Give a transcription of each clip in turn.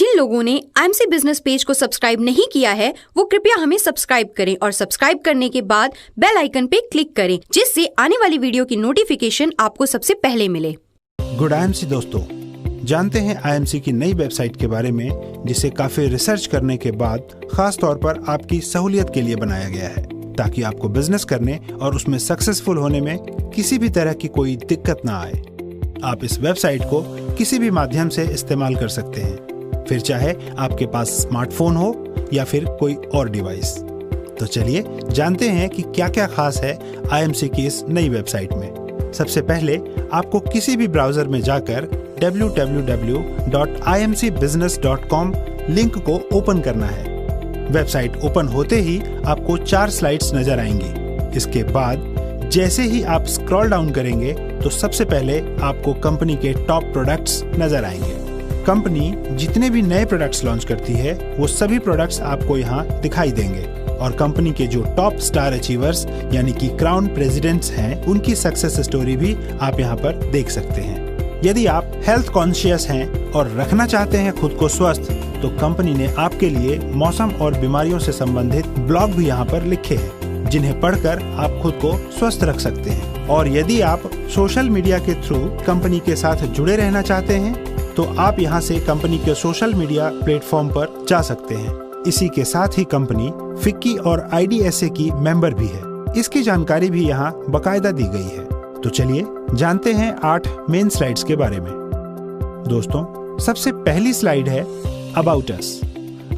जिन लोगों ने IMC business page को सब्सक्राइब नहीं किया है वो कृपया हमें सब्सक्राइब करें और सब्सक्राइब करने के बाद बेल आइकन पे क्लिक करें जिससे आने वाली वीडियो की नोटिफिकेशन आपको सबसे पहले मिले। गुड IMC दोस्तों, जानते हैं IMC की नई वेबसाइट के बारे में जिसे काफी रिसर्च करने के बाद खास तौर पर आपकी सहूलियत के लिए बनाया गया है ताकि आपको बिजनेस करने और उसमें सक्सेसफुल होने में किसी भी तरह की कोई दिक्कत ना आए। आप इस वेबसाइट को किसी भी माध्यम से इस्तेमाल कर सकते हैं, फिर चाहे आपके पास स्मार्टफोन हो या फिर कोई और डिवाइस। तो चलिए जानते हैं कि क्या क्या खास है IMC की इस नई वेबसाइट में। सबसे पहले आपको किसी भी ब्राउजर में जाकर www.imcbusiness.com लिंक को ओपन करना है। वेबसाइट ओपन होते ही आपको 4 स्लाइड्स नजर आएंगी। इसके बाद जैसे ही आप स्क्रॉल डाउन करेंगे तो सबसे पहले आपको कंपनी के टॉप प्रोडक्ट्स नजर आएंगे। कंपनी जितने भी नए प्रोडक्ट्स लॉन्च करती है वो सभी प्रोडक्ट्स आपको यहाँ दिखाई देंगे और कंपनी के जो टॉप स्टार अचीवर्स यानी कि क्राउन प्रेसिडेंट्स हैं उनकी सक्सेस स्टोरी भी आप यहाँ पर देख सकते हैं। यदि आप हेल्थ कॉन्शियस हैं और रखना चाहते हैं खुद को स्वस्थ तो कंपनी ने आपके लिए मौसम और बीमारियों से संबंधित ब्लॉग भी यहाँ पर लिखे हैं जिन्हें पढ़कर आप खुद को स्वस्थ रख सकते हैं। और यदि आप सोशल मीडिया के थ्रू कंपनी के साथ जुड़े रहना चाहते हैं तो आप यहाँ से कंपनी के सोशल मीडिया प्लेटफॉर्म पर जा सकते हैं। इसी के साथ ही कंपनी फिक्की और IDSA की मेंबर भी है। इसकी जानकारी भी यहाँ बकायदा दी गई है। तो चलिए जानते हैं 8 मेन स्लाइड्स के बारे में। दोस्तों, सबसे पहली स्लाइड है अबाउट अस।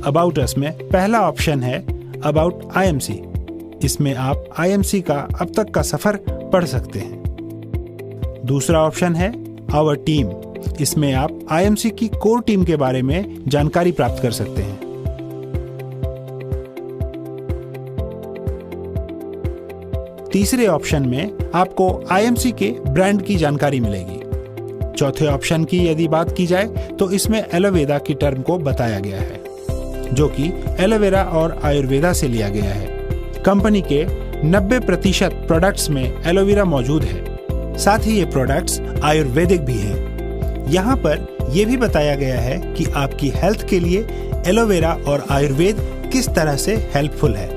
अबाउट अस में पहला ऑप्शन है अबाउट IMC। इसमें आप IMC का अब तक का सफर पढ़ सकते हैं। दूसरा ऑप्शन है आवर टीम। इसमें आप IMC की कोर टीम के बारे में जानकारी प्राप्त कर सकते हैं। तीसरे ऑप्शन में आपको IMC के ब्रांड की जानकारी मिलेगी। चौथे ऑप्शन की यदि बात की जाए तो इसमें एलोवेरा की टर्म को बताया गया है जो कि एलोवेरा और आयुर्वेदा से लिया गया है। कंपनी के 90% प्रोडक्ट्स में एलोवेरा मौजूद है, साथ ही ये प्रोडक्ट्स आयुर्वेदिक भी हैं। यहाँ पर यह भी बताया गया है कि आपकी हेल्थ के लिए एलोवेरा और आयुर्वेद किस तरह से हेल्पफुल है।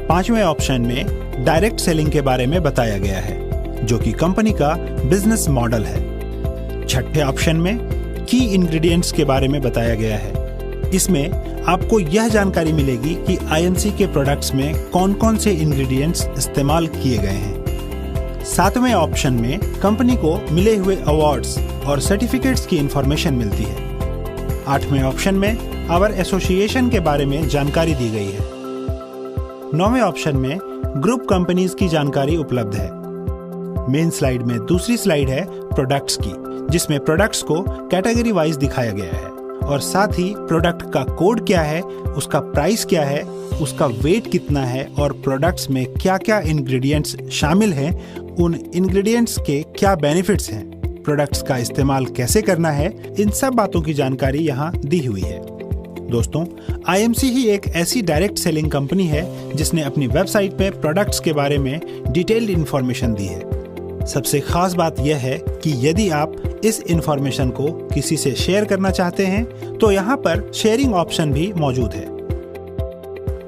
5वें ऑप्शन में डायरेक्ट सेलिंग के बारे में बताया गया है जो कि कंपनी का बिजनेस मॉडल है। 6ठे ऑप्शन में की इंग्रेडिएंट्स के बारे में बताया गया है। इसमें आपको यह जानकारी मिलेगी कि IMC के प्रोडक्ट्स में कौन-कौन से इंग्रेडिएंट्स इस्तेमाल किए गए हैं। 7वें ऑप्शन में कंपनी को मिले हुए अवार्ड्स और सर्टिफिकेट्स की इंफॉर्मेशन मिलती है। 8वें ऑप्शन में आवर एसोसिएशन के बारे में जानकारी दी गई है। 9वें ऑप्शन में ग्रुप कंपनीज की जानकारी उपलब्ध है। मेन स्लाइड में दूसरी स्लाइड है प्रोडक्ट्स की, जिसमें प्रोडक्ट्स को कैटेगरी वाइज दिखाया गया है और साथ ही प्रोडक्ट का कोड क्या है, उसका प्राइस क्या है, उसका वेट कितना है और प्रोडक्ट्स में क्या क्या इंग्रेडिएंट्स शामिल हैं, उन इंग्रेडिएंट्स के क्या बेनिफिट्स हैं, प्रोडक्ट्स का इस्तेमाल कैसे करना है, इन सब बातों की जानकारी यहाँ दी हुई है। दोस्तों, IMC ही एक ऐसी डायरेक्ट सेलिंग कंपनी है जिसने अपनी वेबसाइट पे प्रोडक्ट्स के बारे में डिटेल्ड इंफॉर्मेशन दी है। सबसे खास बात यह है कि यदि आप इस इंफॉर्मेशन को किसी से शेयर करना चाहते हैं तो यहाँ पर शेयरिंग ऑप्शन भी मौजूद है।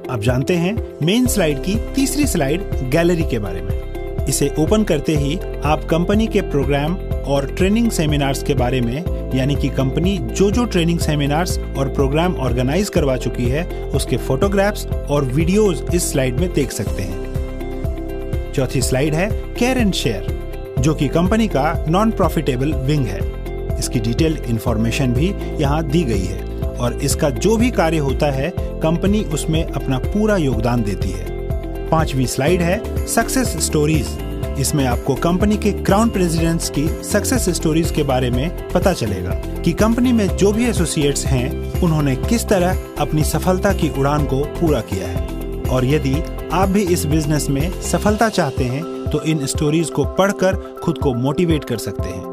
अब जानते हैं मेन स्लाइड की तीसरी स्लाइड गैलरी के बारे में। इसे ओपन करते ही आप कंपनी के प्रोग्राम और ट्रेनिंग सेमिनार्स के बारे में, यानी कि कंपनी जो ट्रेनिंग सेमिनार्स और प्रोग्राम ऑर्गेनाइज करवा चुकी है उसके फोटोग्राफ्स और वीडियोस इस स्लाइड में देख सकते हैं। चौथी स्लाइड है केयर एंड शेयर जो कि कंपनी का नॉन प्रॉफिटेबल विंग है। इसकी डिटेल्ड इंफॉर्मेशन भी यहाँ दी गई है और इसका जो भी कार्य होता है कंपनी उसमें अपना पूरा योगदान देती है। 5वीं स्लाइड है सक्सेस स्टोरीज। इसमें आपको कंपनी के क्राउन प्रेसिडेंट्स की सक्सेस स्टोरीज के बारे में पता चलेगा कि कंपनी में जो भी एसोसिएट्स हैं उन्होंने किस तरह अपनी सफलता की उड़ान को पूरा किया है। और यदि आप भी इस बिजनेस में सफलता चाहते हैं तो इन स्टोरीज को पढ़कर खुद को मोटिवेट कर सकते हैं।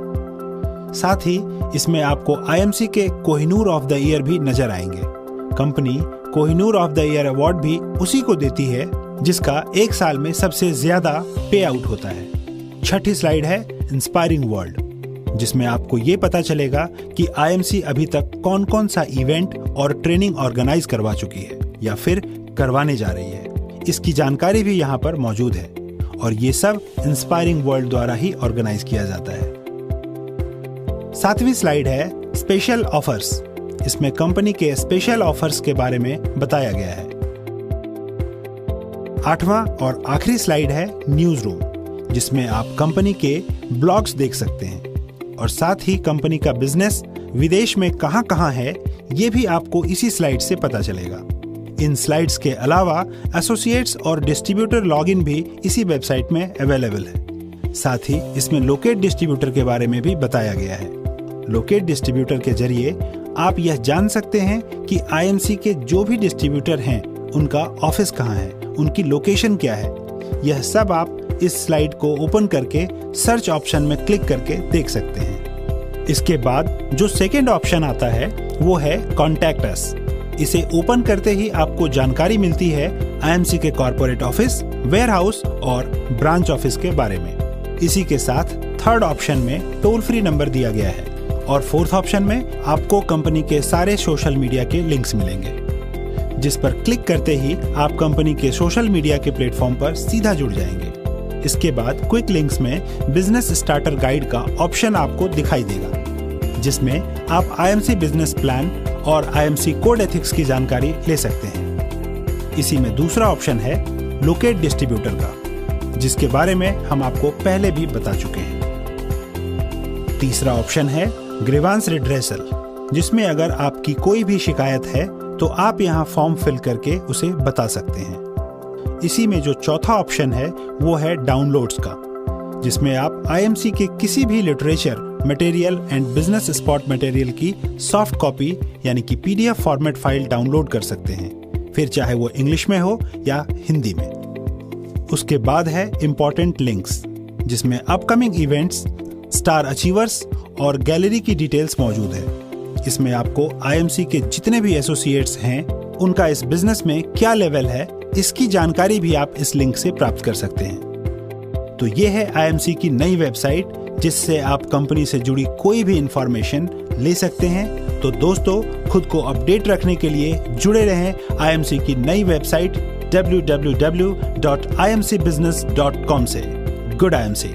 साथ ही इसमें आपको IMC के कोहिनूर ऑफ द ईयर भी नजर आएंगे। Company Kohinoor of the year award भी उसी को देती है जिसका एक साल में सबसे ज्यादा पे आउट होता है। 6ठी स्लाइड है इंस्पायरिंग वर्ल्ड। जिसमें आपको ये पता चलेगा कि आईएमसी अभी तक कौन कौन सा इवेंट और ट्रेनिंग ऑर्गेनाइज करवा चुकी है या फिर करवाने जा रही है। इसकी जानकारी भी यहाँ पर मौजूद है और ये सब इंस्पायरिंग वर्ल्ड द्वारा ही ऑर्गेनाइज किया जाता है। 7वीं स्लाइड है स्पेशल ऑफर्स। इसमें कंपनी के स्पेशल ऑफर्स के बारे में बताया गया है। 8वां और आखिरी स्लाइड है न्यूज रूम, जिसमें आप कंपनी के ब्लॉग्स देख सकते हैं और साथ ही कंपनी का बिजनेस विदेश में कहां है ये भी आपको इसी स्लाइड से पता चलेगा। इन स्लाइड्स के अलावा एसोसिएट्स और डिस्ट्रीब्यूटर लॉगिन भी इसी वेबसाइट में अवेलेबल है। साथ ही इसमें लोकेट डिस्ट्रीब्यूटर के बारे में भी बताया गया है। लोकेट डिस्ट्रीब्यूटर के जरिए आप यह जान सकते हैं कि आईएमसी के जो भी डिस्ट्रीब्यूटर हैं उनका ऑफिस कहाँ है, उनकी लोकेशन क्या है। यह सब आप इस स्लाइड को ओपन करके सर्च ऑप्शन में क्लिक करके देख सकते हैं। इसके बाद जो सेकेंड ऑप्शन आता है वो है कॉन्टैक्ट अस। इसे ओपन करते ही आपको जानकारी मिलती है आईएमसी के कॉर्पोरेट ऑफिस, वेयरहाउस और ब्रांच ऑफिस के बारे में। इसी के साथ थर्ड ऑप्शन में टोल फ्री नंबर दिया गया है और फोर्थ ऑप्शन में आपको कंपनी के सारे सोशल मीडिया के लिंक्स मिलेंगे, जिस पर क्लिक करते ही आप कंपनी के सोशल मीडिया के प्लेटफॉर्म पर सीधा जुड़ जाएंगे। इसके बाद क्विक लिंक्स में बिजनेस स्टार्टर गाइड का ऑप्शन आपको दिखाई देगा, जिसमें आप आईएमसी बिजनेस प्लान और आईएमसी कोड एथिक्स की जानकारी ले सकते हैं। इसी में दूसरा ऑप्शन है लोकेट डिस्ट्रीब्यूटर का, जिसके बारे में हम आपको पहले भी बता चुके हैं। तीसरा ऑप्शन है ग्रीवांस रिड्रेसल, जिसमें अगर आपकी कोई भी शिकायत है तो आप यहाँ फॉर्म फिल करके उसे बता सकते हैं। इसी में जो चौथा ऑप्शन है वो है डाउनलोड्स का, जिसमें आप आईएमसी के किसी भी literature, material and business spot material की सॉफ्ट कॉपी यानी कि पीडीएफ फॉर्मेट फाइल डाउनलोड कर सकते हैं, फिर चाहे वो इंग्लिश में हो या हिंदी में। उसके बाद है इम्पोर्टेंट लिंक्स, जिसमें अपकमिंग इवेंट्स, स्टार अचीवर्स और गैलरी की डिटेल्स मौजूद है। इसमें आपको आईएमसी के जितने भी एसोसिएट्स हैं उनका इस बिजनेस में क्या लेवल है, इसकी जानकारी भी आप इस लिंक से प्राप्त कर सकते हैं। तो ये है आईएमसी की नई वेबसाइट, जिससे आप कंपनी से जुड़ी कोई भी इंफॉर्मेशन ले सकते हैं। तो दोस्तों, खुद को अपडेट रखने के लिए जुड़े रहें आईएमसी की नई वेबसाइट www.imcbusiness.com से। Good IMC.